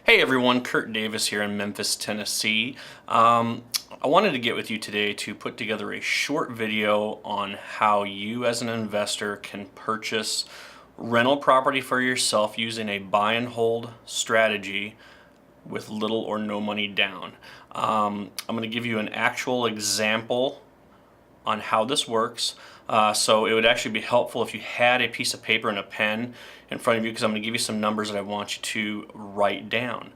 Hey everyone, Curt Davis here in Memphis, Tennessee. I wanted to get with you today to put together a short video on how you as an investor can purchase rental property for yourself using a buy and hold strategy with little or no money down. I'm going to give you an actual example on how this works. So it would actually be helpful if you had a piece of paper and a pen in front of you, because I'm going to give you some numbers that I want you to write down.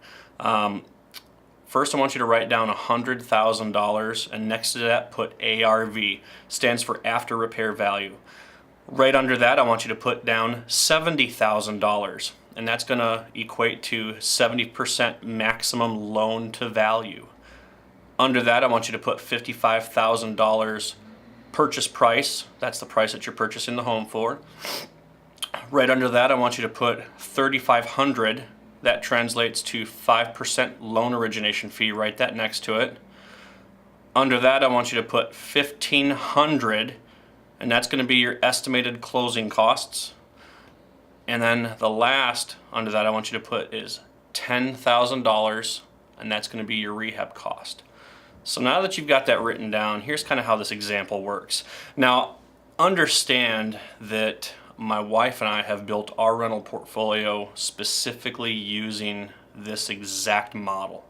First, I want you to write down $100,000, and next to that put ARV, stands for after repair value. Right under that, I want you to put down $70,000, and that's going to equate to 70% maximum loan to value. Under that, I want you to put $55,000 purchase price. That's the price that you're purchasing the home for. Right under that, I want you to put $3,500. That translates to 5% loan origination fee. Write that next to it. Under that, I want you to put $1,500, and that's going to be your estimated closing costs. And then the last under that I want you to put is $10,000, and that's going to be your rehab cost. So now that you've got that written down, here's kind of how this example works. Now, understand that my wife and I have built our rental portfolio specifically using this exact model.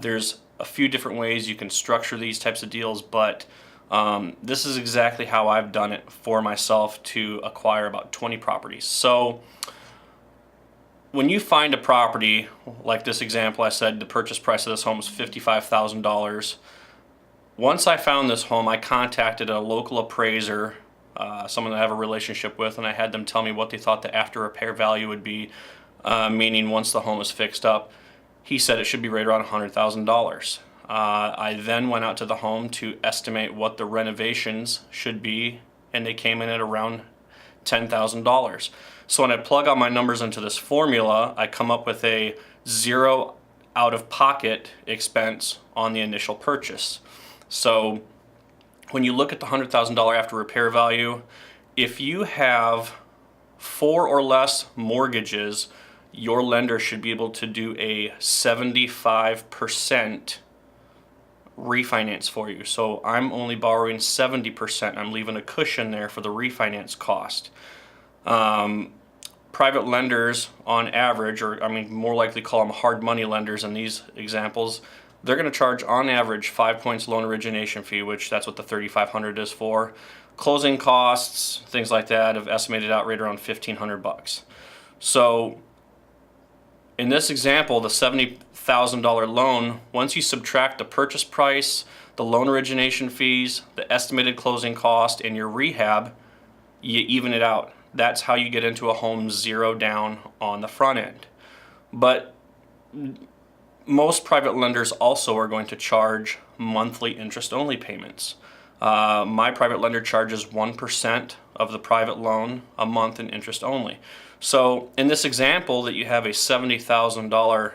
There's a few different ways you can structure these types of deals, but this is exactly how I've done it for myself to acquire about 20 properties. So when you find a property, like this example I said, the purchase price of this home was $55,000. Once I found this home, I contacted a local appraiser, someone that I have a relationship with, and I had them tell me what they thought the after repair value would be, meaning once the home is fixed up. He said it should be right around $100,000. I then went out to the home to estimate what the renovations should be, and they came in at around $10,000. So when I plug all my numbers into this formula, I come up with a zero out-of-pocket expense on the initial purchase. So when you look at the $100,000 after repair value, if you have 4 or less mortgages, your lender should be able to do a 75% refinance for you. So I'm only borrowing 70%. I'm leaving a cushion there for the refinance cost. Private lenders on average, or I mean more likely call them hard money lenders in these examples, they're going to charge on average 5 points loan origination fee, which that's what the $3,500 is for. Closing costs, things like that, have estimated out right around $1,500. So in this example, the $70,000 loan, once you subtract the purchase price, the loan origination fees, the estimated closing cost, and your rehab, you even it out. That's how you get into a home zero down on the front end. But most private lenders also are going to charge monthly interest-only payments. My private lender charges 1% of the private loan a month in interest only. So in this example that you have a $70,000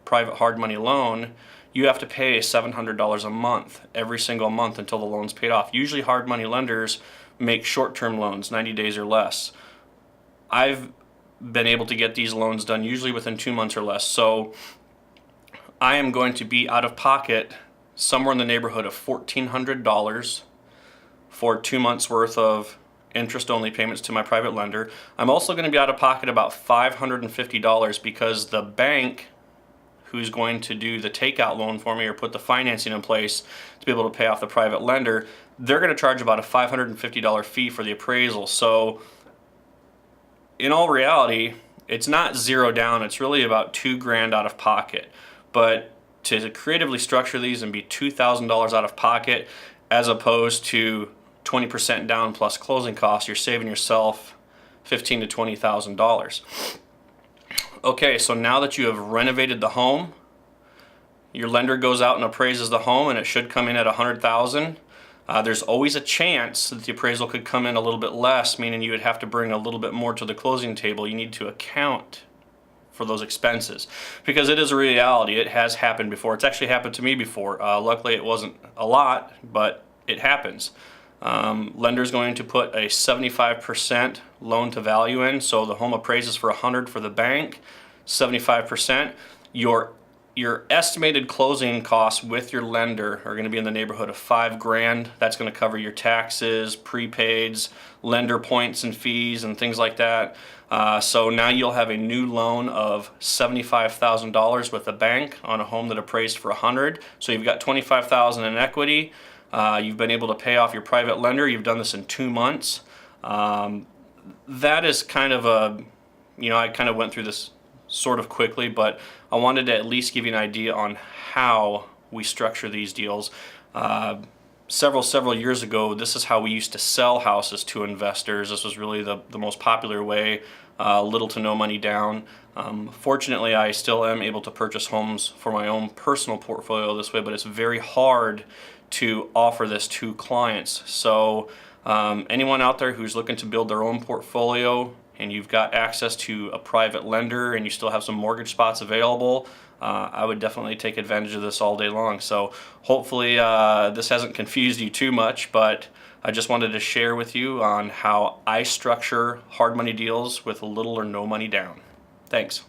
private hard money loan, you have to pay $700 a month every single month until the loan's paid off. Usually hard money lenders make short-term loans, 90 days or less. I've been able to get these loans done usually within 2 months or less. So I am going to be out of pocket somewhere in the neighborhood of $1,400 for 2 months worth of interest-only payments to my private lender. I'm also going to be out of pocket about $550 because the bank who's going to do the takeout loan for me or put the financing in place to be able to pay off the private lender, they're going to charge about a $550 fee for the appraisal. So in all reality, it's not zero down, it's really about $2,000 out of pocket. But to creatively structure these and be $2,000 out of pocket as opposed to 20% down plus closing costs, you're saving yourself $15,000 to $20,000. Okay, so now that you have renovated the home, your lender goes out and appraises the home, and it should come in at $100,000. There's always a chance that the appraisal could come in a little bit less, meaning you would have to bring a little bit more to the closing table. You need to account for those expenses because it is a reality. It has happened before. It's actually happened to me before. Luckily, it wasn't a lot, but it happens. Lender's going to put a 75% loan to value in, so the home appraises for $100 for the bank, 75%. Your estimated closing costs with your lender are going to be in the neighborhood of $5,000. That's going to cover your taxes, prepaids, lender points and fees, and things like that. So now you'll have a new loan of $75,000 with the bank on a home that appraised for $100,000. So you've got $25,000 in equity. You've been able to pay off your private lender. You've done this in 2 months. That is kind of I kind of went through this sort of quickly, but I wanted to at least give you an idea on how we structure these deals. Several years ago, this is how we used to sell houses to investors. This was really the most popular way, little to no money down. Fortunately, I still am able to purchase homes for my own personal portfolio this way, but it's very hard to offer this to clients. So anyone out there who's looking to build their own portfolio and you've got access to a private lender and you still have some mortgage spots available, I would definitely take advantage of this all day long. So hopefully this hasn't confused you too much, but I just wanted to share with you on how I structure hard money deals with little or no money down. Thanks.